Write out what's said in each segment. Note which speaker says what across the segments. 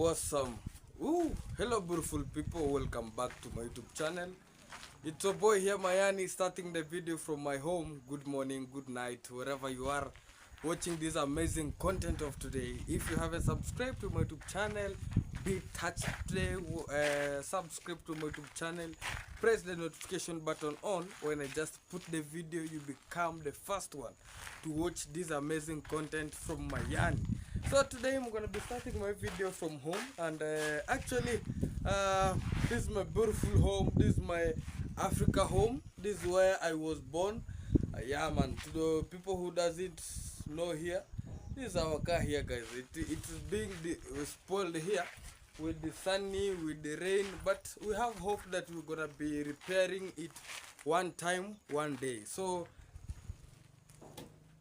Speaker 1: Awesome. Hello beautiful people, welcome back to my YouTube channel. It's your boy here, Mayani, starting the video from my home. Good morning, good night, wherever you are watching this amazing content of today. If you haven't subscribed to my YouTube channel, be touched today, subscribe to my YouTube channel, press the notification button on. When I just put the video, you become the first one to watch this amazing content from Mayani. So today I'm gonna be starting my video from home, and this is my beautiful home. This is my Africa home. This is where I was born. Yeah, man. To the people who doesn't know here, this is our car here, guys. It is being spoiled here with the sunny, with the rain, but we have hope that we're gonna be repairing it one time, one day. So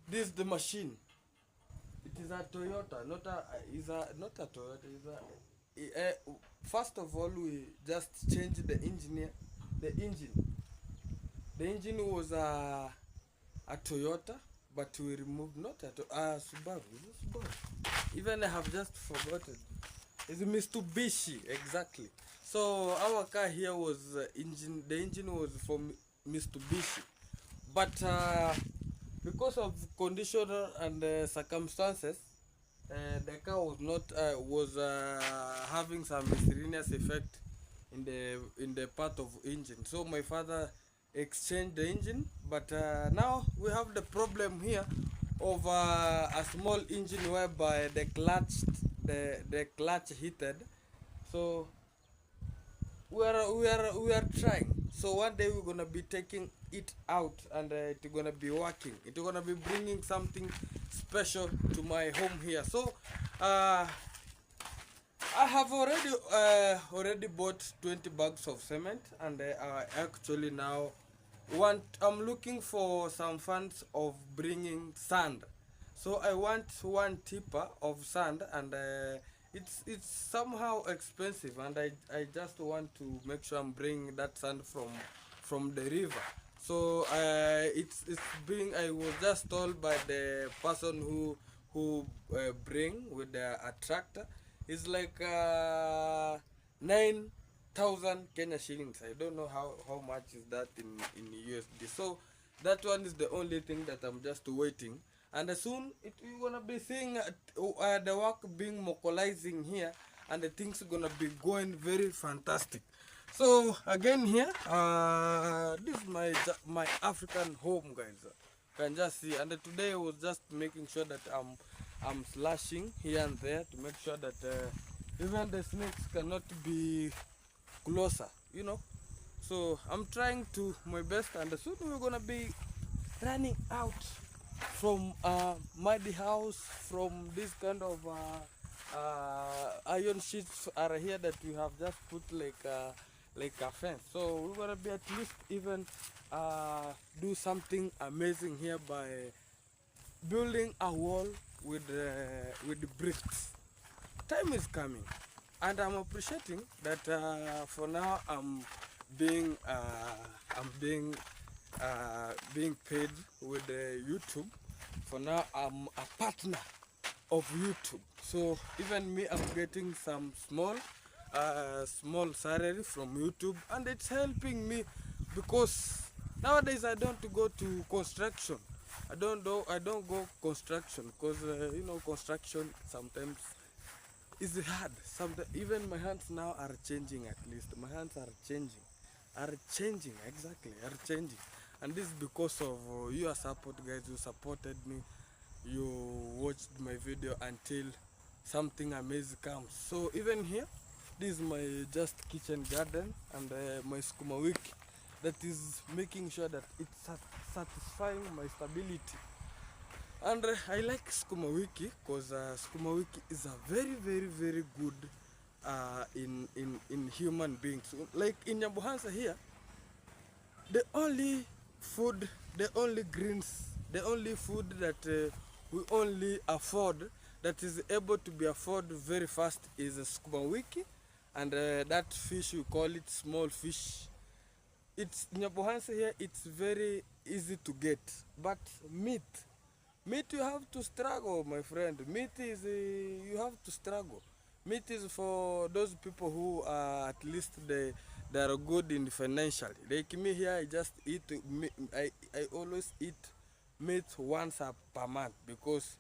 Speaker 1: this is the machine. It is a Toyota, not a Toyota. First of all, we just changed the engineer. The engine was a Toyota, but we removed not a Subaru. Is it Subaru? Even I have just forgotten. It's Mitsubishi, exactly. So our car here was engine. The engine was from Mitsubishi, but because of conditional and circumstances, the car was not having some miscellaneous effect in the part of engine. So my father exchanged the engine, but now we have the problem here of a small engine whereby the clutch heated. So we are trying. So one day we're gonna be taking it out, and it's gonna be working. It's gonna be bringing something special to my home here. So I have already bought 20 bags of cement, and I actually now I'm looking for some funds of bringing sand. So I want one tipper of sand, and it's somehow expensive, and I just want to make sure I'm bringing that sand from the river. So it's being, I was just told by the person who bring with the tractor, it's like 9,000 Kenya shillings. I don't know how much is that in USD. So that one is the only thing that I'm just waiting, and soon we're gonna be seeing the work being mobilizing here, and the things are gonna be going very fantastic. So again here, this is my African home, guys. You can just see, and today I was just making sure that I'm slashing here and there to make sure that even the snakes cannot be closer, you know. So I'm trying to my best, and soon we're gonna be running out from muddy house, from this kind of iron sheets are here that we have just put like a fence. So we're gonna be at least even do something amazing here by building a wall with the bricks. Time is coming, and I'm appreciating that for now I'm being paid with YouTube. For now I'm a partner of YouTube, so even me, I'm getting some small salary from YouTube, and it's helping me because nowadays I don't go to construction. I don't go construction because you know, construction sometimes is hard. Sometimes even my hands now are changing. At least my hands are changing exactly, are changing. And this is because of your support, guys. You supported me, you watched my video until something amazing comes. So even here, this is my just kitchen garden, and my skuma wiki that is making sure that it's satisfying my stability. And I like skuma wiki because skuma wiki is a very good in human beings. Like in Nyabuhansa here, the only food, the only greens, the only food that we only afford, that is able to be afforded very fast, is a skuma wiki, and that fish, we call it small fish. It's Nyabuhansa here, it's very easy to get, but meat you have to struggle, my friend. Meat is you have to struggle. Meat is for those people who are at least they are good in financially. Like me here, I just eat meat. I always eat meat once per month because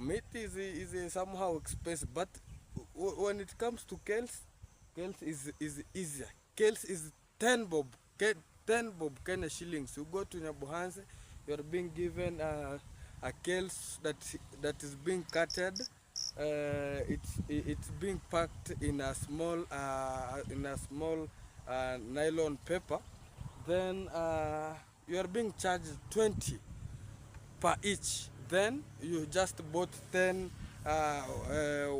Speaker 1: meat is somehow expensive. But when it comes to kales is easier. Kales is 10 bob, 10 bob Kenya shillings. You go to Nyabuhanse, you are being given a kales that is being cutted. It's being packed in a small nylon paper. Then you are being charged 20 per each. Then you just bought 10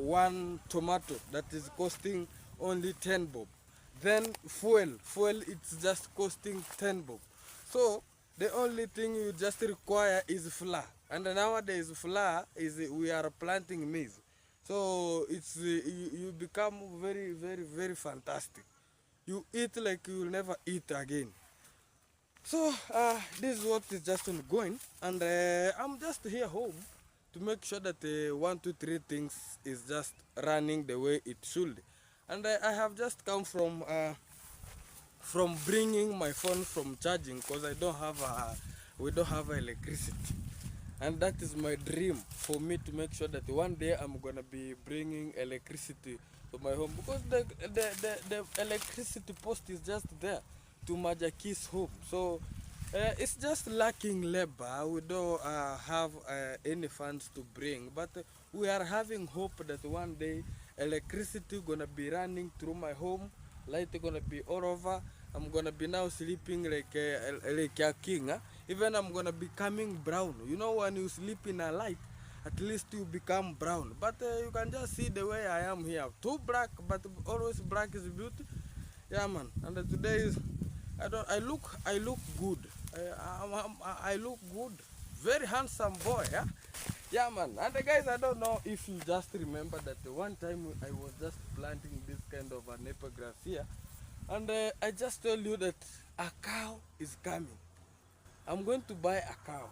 Speaker 1: one tomato that is costing only 10 bob. Then fuel it's just costing 10 bob. So the only thing you just require is flour, and nowadays flour is we are planting maize, so it's you become very fantastic. You eat like you will never eat again. So this is what is just ongoing, and I'm just here home to make sure that 1 2 3 things is just running the way it should. And I have just come from bringing my phone from charging because we don't have electricity, and that is my dream for me to make sure that one day I'm gonna be bringing electricity to my home, because the electricity post is just there to Majaki's home. So it's just lacking labor. We don't have any funds to bring, but we are having hope that one day electricity gonna be running through my home, light gonna be all over. I'm gonna be now sleeping like a king. Huh? Even I'm gonna be becoming brown. You know, when you sleep in a light, at least you become brown. But you can just see the way I am here. Too black, but always black is beauty. Yeah, man. And today is I look good. I look good. Very handsome boy. Yeah. Yeah, man. And guys, I don't know if you just remember that the one time I was just planting this kind of an grass here. And I just told you that a cow is coming. I'm going to buy a cow,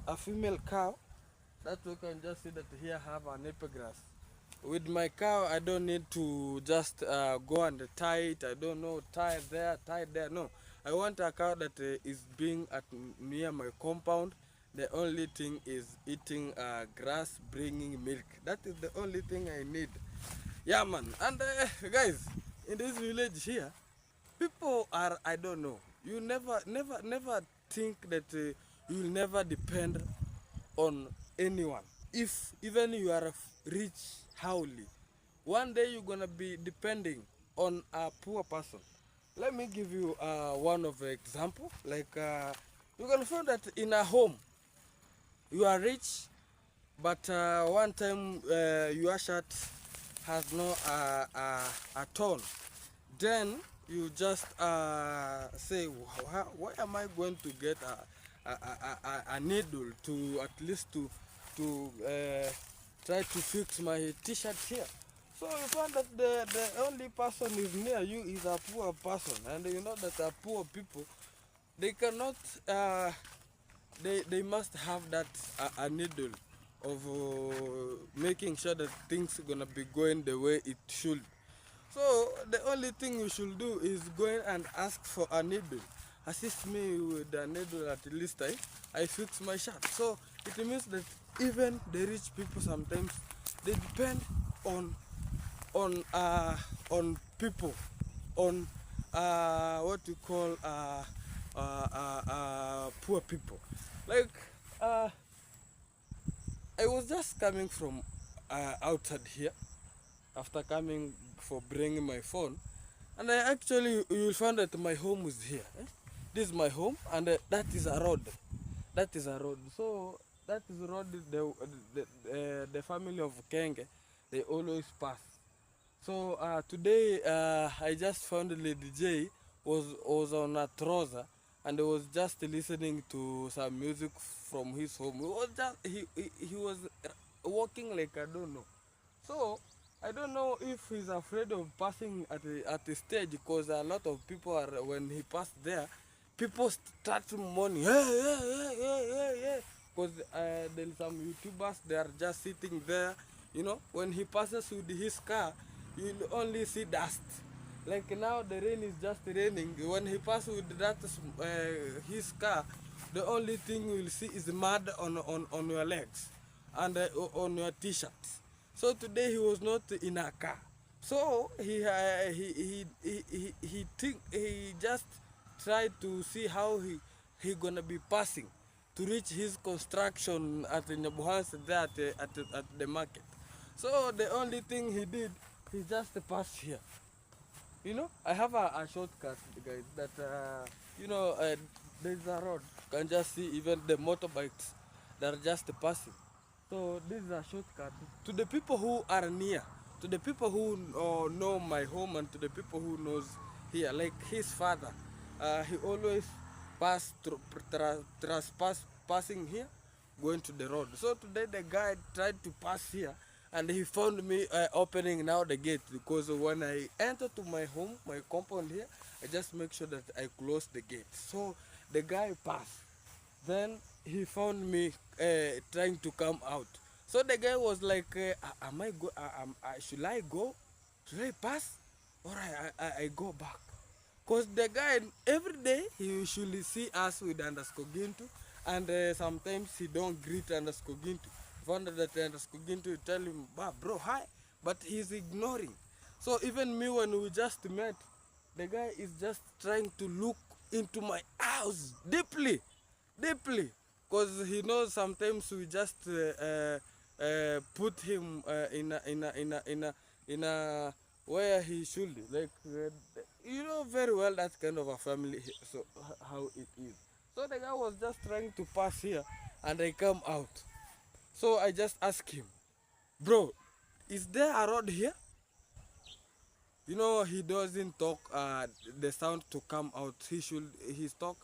Speaker 1: a female cow. That we can just see that here have an grass. With my cow, I don't need to just go and tie it. I don't know, tie there. No, I want a cow that is being at near my compound. The only thing is eating grass, bringing milk. That is the only thing I need. Yeah, man. And guys, in this village here, people are, I don't know. You never think that you will never depend on anyone. If even you are rich howly, one day you're gonna be depending on a poor person. Let me give you one of the example. Like you're gonna find that in a home you are rich, but one time your shirt has no a tone. Then you just say, why am I going to get a needle to at least to try to fix my t-shirt here? So you find that the only person is near you is a poor person, and you know that poor people, they cannot they must have that a needle of making sure that things are gonna be going the way it should. So the only thing you should do is go in and ask for a needle. Assist me with a needle, at least I fix my shirt. So it means that even the rich people sometimes they depend on people, on what we call poor people. Like I was just coming from outside here after coming for bringing my phone, and I actually, you will find that my home is here. This is my home, and that is a road. That is a road. So that is a road the family of Kenge, they always pass. So today I just found Lady J was on a trouser, and he was just listening to some music from his home. He was just he was walking like I don't know. So I don't know if he's afraid of passing at the stage, because a lot of people are, when he passed there, people start mourning, hey, because there's some YouTubers, they are just sitting there You know, when he passes with his car, you'll only see dust. Like now, the rain is just raining. When he passes with that his car, the only thing you'll see is mud on your legs and on your t-shirt. So today he was not in a car. So he just tried to see how he gonna be passing to reach his construction at the Nyabuhansi there at the market. So the only thing he did, he just passed here. You know, I have a shortcut, guys, that, there's a road. You can just see even the motorbikes that are just passing. So this is a shortcut to the people who are near, to the people who know my home, and to the people who knows here. Like his father, he always passing here, going to the road. So today the guy tried to pass here, and he found me opening now the gate, because when I enter to my home, my compound here, I just make sure that I close the gate. So the guy passed. Then he found me trying to come out. So the guy was like, should I go? Should I pass? Or I go back? Because the guy, every day, he usually see us with underscore Gintu, and sometimes he don't greet underscore Gintu. Found that underscore Gintu tell him, bro, hi, but he's ignoring. So even me, when we just met, the guy is just trying to look into my house deeply, because he knows sometimes we just put him in a where he should, like, you know very well that kind of a family, so how it is. So the guy was just trying to pass here, and I come out. So I just asked him, bro, is there a road here? You know, he doesn't talk the sound to come out. He's talk.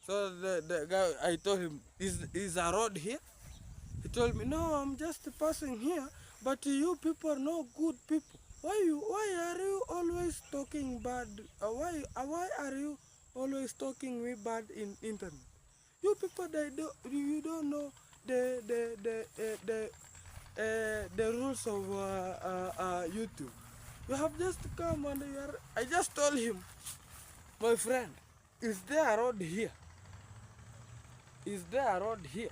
Speaker 1: So the guy, I told him, is a road here? He told me, no, I'm just passing here. But you people are no good people. Why are you always talking bad? Why are you always talking me bad in internet? You people, you don't know the rules of YouTube. You have just come and I just told him, my friend, is there a road here? Is there a road here?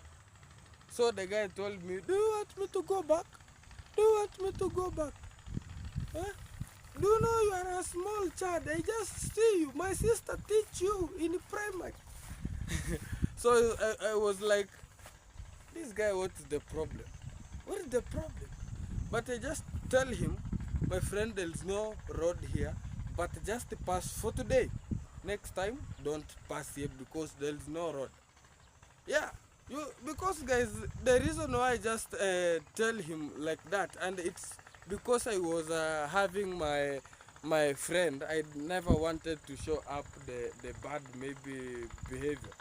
Speaker 1: So the guy told me, do you want me to go back? Do you want me to go back? Huh? Do you know you are a small child? I just see you. My sister teach you in primary. So I was like, this guy, what is the problem? What is the problem? But I just tell him, my friend, there is no road here, but just pass for today. Next time, don't pass here because there is no road. Yeah, because guys, the reason why I just tell him like that, and it's because I was having my friend. I never wanted to show up the bad maybe behavior.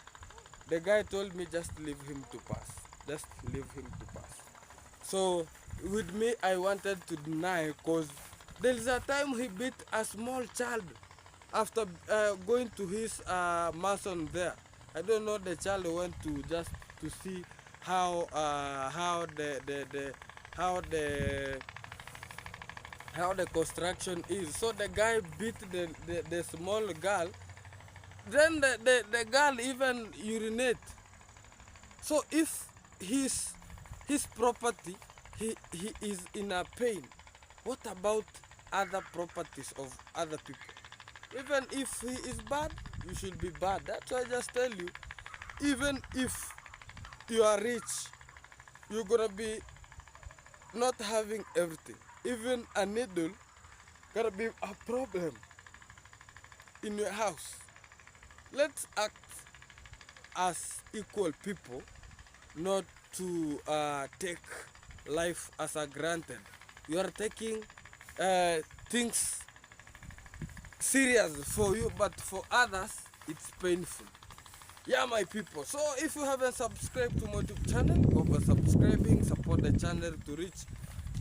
Speaker 1: The guy told me just leave him to pass. Just leave him to pass. So with me, I wanted to deny, because there is a time he beat a small child after going to his mason there. I don't know, the child went to just to see how the construction is. So the guy beat the small girl. Then the girl even urinate. So if his property, he is in a pain, what about other properties of other people? Even if he is bad, you should be bad. That's why I just tell you, even if you are rich, you're gonna be not having everything. Even a needle gonna be a problem in your house. Let's act as equal people, not to take life as a granted. You are taking things serious for you, but for others it's painful. Yeah, my people, so if you haven't subscribed to my YouTube channel, go for subscribing, support the channel to reach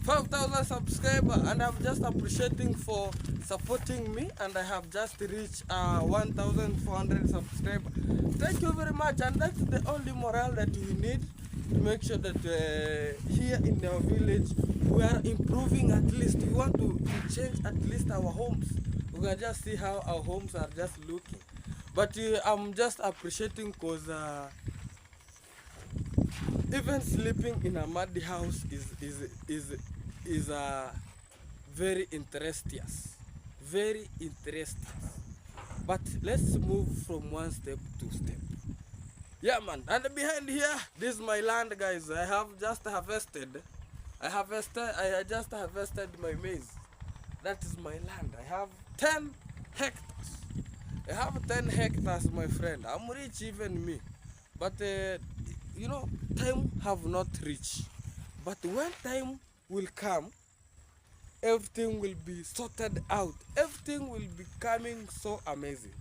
Speaker 1: 5,000 subscribers, and I'm just appreciating for supporting me, and I have just reached 1,400 subscribers. Thank you very much, and that's the only morale that we need to make sure that here in our village we are improving. At least we want to change at least our homes. We can just see how our homes are just looking. But I'm just appreciating because even sleeping in a muddy house is very interesting, very interesting. But let's move from one step to step. Yeah, man. And behind here, this is my land, guys. I have just harvested. I just harvested my maize. That is my land. I have 10 hectares. I have 10 hectares, my friend. I'm rich, even me. But time have not reached. But when time will come, everything will be sorted out. Everything will be coming so amazing.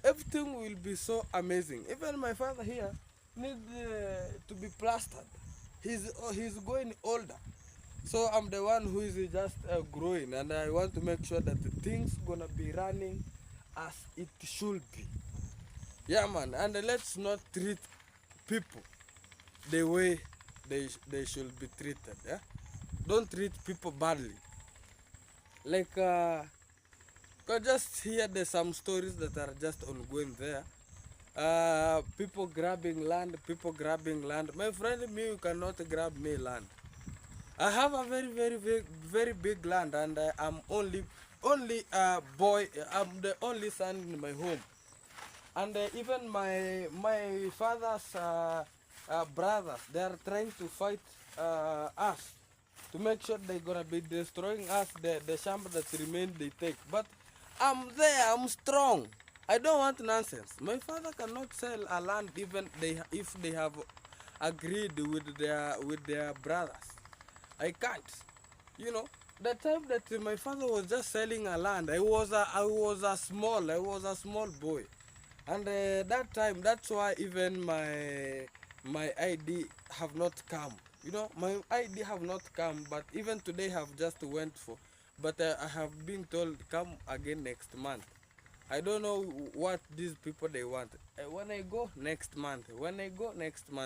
Speaker 1: Everything will be so amazing. Even my father here need to be plastered. He's going older, so I'm the one who is just growing, and I want to make sure that the things gonna be running as it should be. Yeah, man. And let's not treat people the way they should be treated. Yeah, don't treat people badly. Like cause just here there's some stories that are just ongoing there. People grabbing land, people grabbing land. My friend, me, you cannot grab me land. I have a very big land, and I'm only a boy. I'm the only son in my home, and even my father's brothers, they are trying to fight us to make sure they're gonna be destroying us. The shamba that remain they take, but I'm there. I'm strong. I don't want nonsense. My father cannot sell a land even if they have agreed with their brothers. I can't. You know, the time that my father was just selling a land, I was a small boy, and that time, that's why even my ID have not come. You know, my ID have not come, but even today have just went for. But I have been told come again next month. I don't know what these people they want. When I go next month,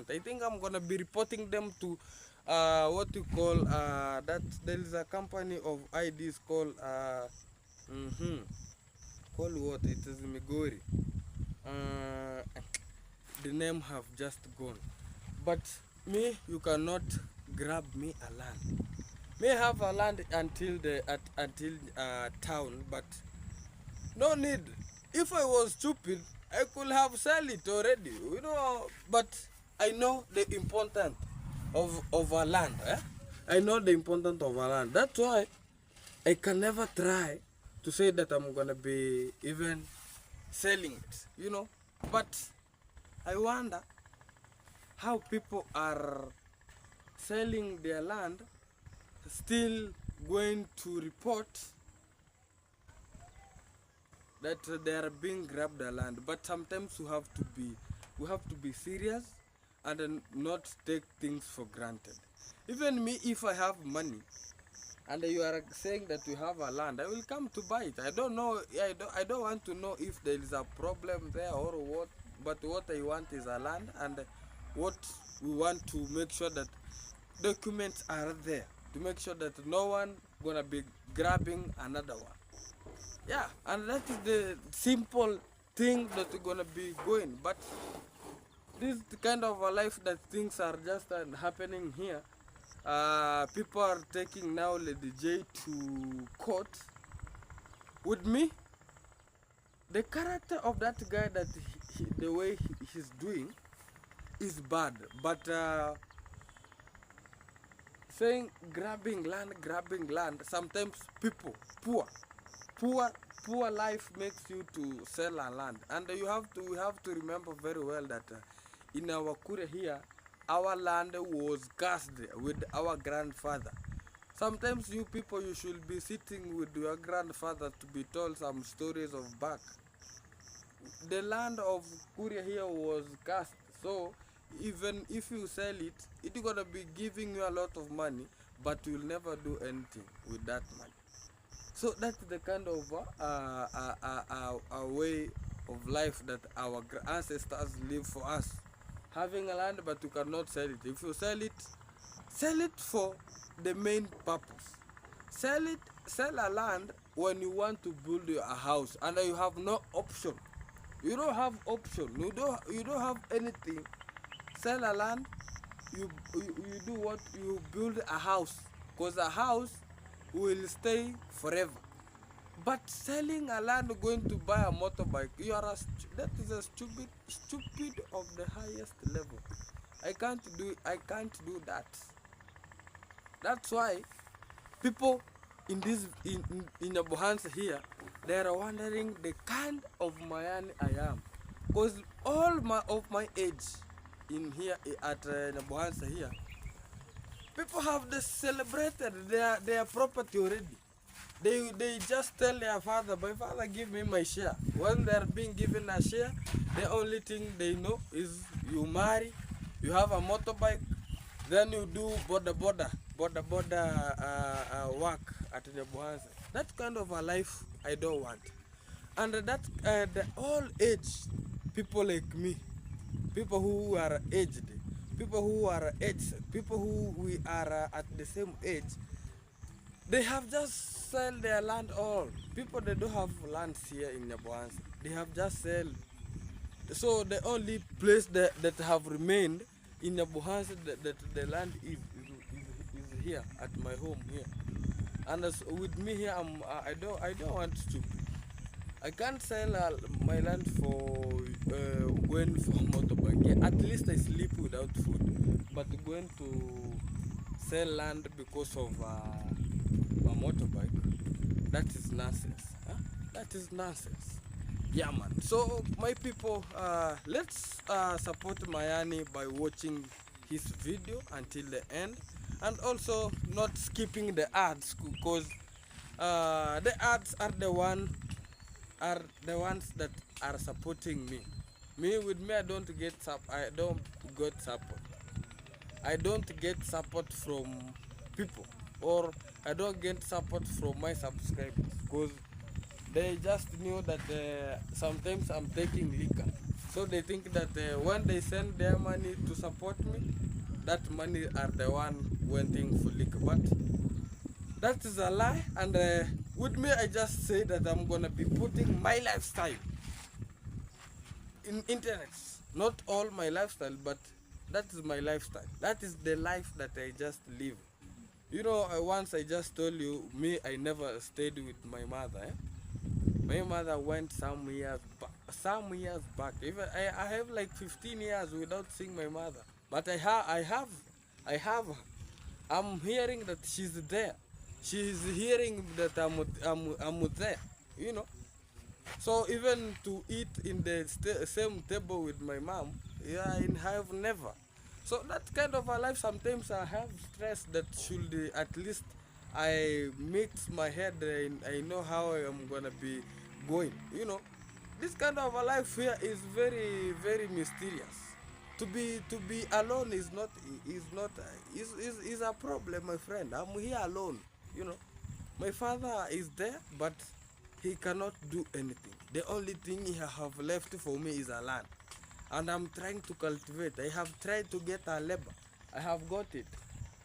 Speaker 1: I think I'm gonna be reporting them to what you call that there is a company of IDs called called what? It is Migori. The name have just gone. But me, you cannot grab me a land. May have a land until town, but no need. If I was stupid, I could have sold it already, you know. But I know the importance of a land. I know the importance of a land. That's why I can never try to say that I'm gonna be even selling it, you know. But I wonder how people are selling their land, still going to report that they are being grabbed the land. But sometimes we have to be serious and not take things for granted. Even me, if I have money and you are saying that you have a land, I will come to buy it. I don't know. I don't want to know if there is a problem there or what. But what I want is a land, and what we want to make sure that documents are there to make sure that no one gonna be grabbing another one. Yeah, and that is the simple thing that we're gonna be going. But this is the kind of a life that things are just happening here. People are taking now Lady J to court. With me, the character of that guy, that the way he's doing is bad. But saying grabbing land, sometimes people, poor life makes you to sell a land. And we have to remember very well that in our Kure here, our land was cursed with our grandfather. Sometimes you people, you should be sitting with your grandfather to be told some stories of back. The land of Kure here was cursed, so even if you sell it, it's gonna be giving you a lot of money, but you'll never do anything with that money. So that's the kind of a way of life that our ancestors live for us. having a land but you cannot sell it. If you sell it for the main purpose. Sell a land when you want to build a house and you have no option. You don't have option. You don't have anything. Sell a land. You do what? You build a house, because a house will stay forever. But selling a land, going to buy a motorbike, that is a stupid of the highest level. I can't do that. That's why people in Abuhansa here, they are wondering the kind of Mayani I am, because all of my age in here at Abuhansa here, people have celebrated their property already. They just tell their father, my father give me my share. When they're being given a share, the only thing they know is you marry, you have a motorbike, then you do border work at the Buhanza. That kind of a life I don't want. And that the all age people like me, people who are aged, people who are people who we are at the same age, they have just sell their land all. People, they don't have lands here in Buhanza. They have just sell. So the only place that have remained in Buhanza, that the land is here at my home here. And as with me here, I don't want to. I can't sell my land for going for motorbike. Yeah, at least I sleep without food. But going to sell land because of a motorbike, that is nonsense. Huh? That is nonsense. Yeah, man. So my people, let's support Mayani by watching his video until the end, and also not skipping the ads, because the ads are the ones that are supporting me. With me, I don't get support. I don't get support from people, or I don't get support from my subscribers, because they just knew that sometimes I'm taking liquor. So they think that when they send their money to support me, that money are the one went for liquor. But that is a lie. And with me, I just say that I'm gonna be putting my lifestyle in internet. Not all my lifestyle, but that is my lifestyle. That is the life that I just live. You know, once I just told you, I never stayed with my mother. My mother went some years back. Even I have like 15 years without seeing my mother. But I have her. I'm hearing that she's there. She's hearing that I'm there. You know. So even to eat in the same table with my mom, yeah, I have never. So that kind of a life, sometimes I have stress that should at least I mix my head and I know how I'm gonna be going. You know, this kind of a life here is very, very mysterious. To be alone is a problem, my friend. I'm here alone. You know, my father is there, but he cannot do anything. The only thing he have left for me is a land, and I'm trying to cultivate. I have tried to get a labor. I have got it.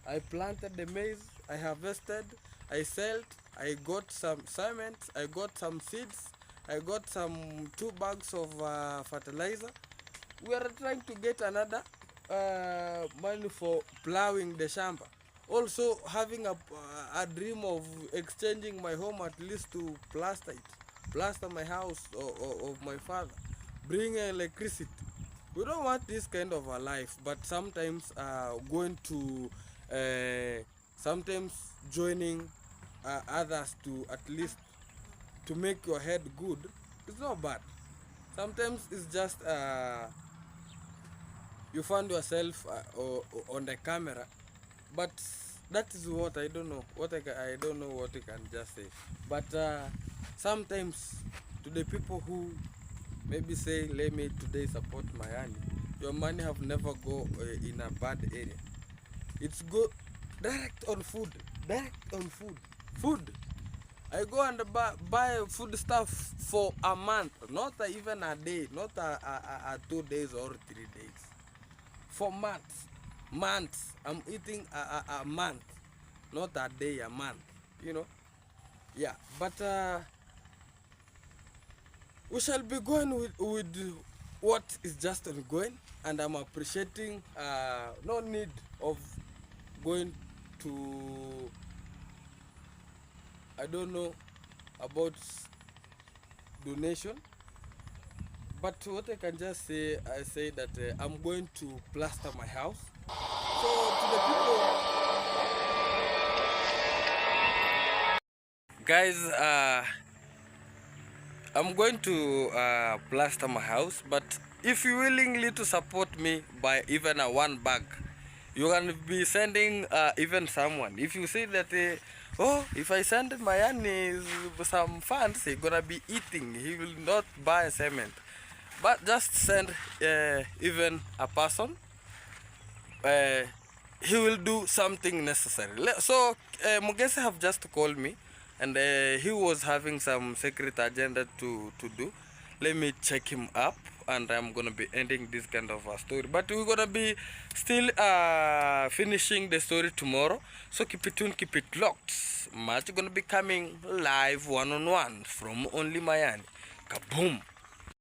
Speaker 1: I planted the maize. I harvested. I sold. I got some cement. I got some seeds. I got some 2 bags of fertilizer. We are trying to get another money for plowing the shamba. Also having a dream of exchanging my home, at least to plaster my house of my father, bring electricity. We don't want this kind of a life, but sometimes going to sometimes joining others to at least to make your head good, it's not bad. Sometimes it's just you find yourself on the camera, but that is what I don't know. I don't know what I can just say. But sometimes to the people who maybe say, let me today support my money, your money have never go in a bad area. It's go direct on food. Food. I go and buy food stuff for a month, not even a day, not a 2 days or 3 days. for months. I'm eating a month, not a day, a month, you know. Yeah, but we shall be going with what is just ongoing, and I'm appreciating no need of going to, I don't know about donation, but what I can just say, I say that I'm going to plaster my house. So to the people, guys, I'm going to plaster my house, but if you willingly to support me by even a one bag, you can be sending even someone. If you say that, oh, if I send my auntie some funds, he gonna be eating. He will not buy cement. But just send even a person. Uh, he will do something necessary. So Mugese have just called me, and he was having some secret agenda to do. Let me check him up, and I'm gonna be ending this kind of a story. But we're gonna be still finishing the story tomorrow. So keep it tuned, keep it locked. Much gonna be coming live one-on-one from only Miami. Kaboom!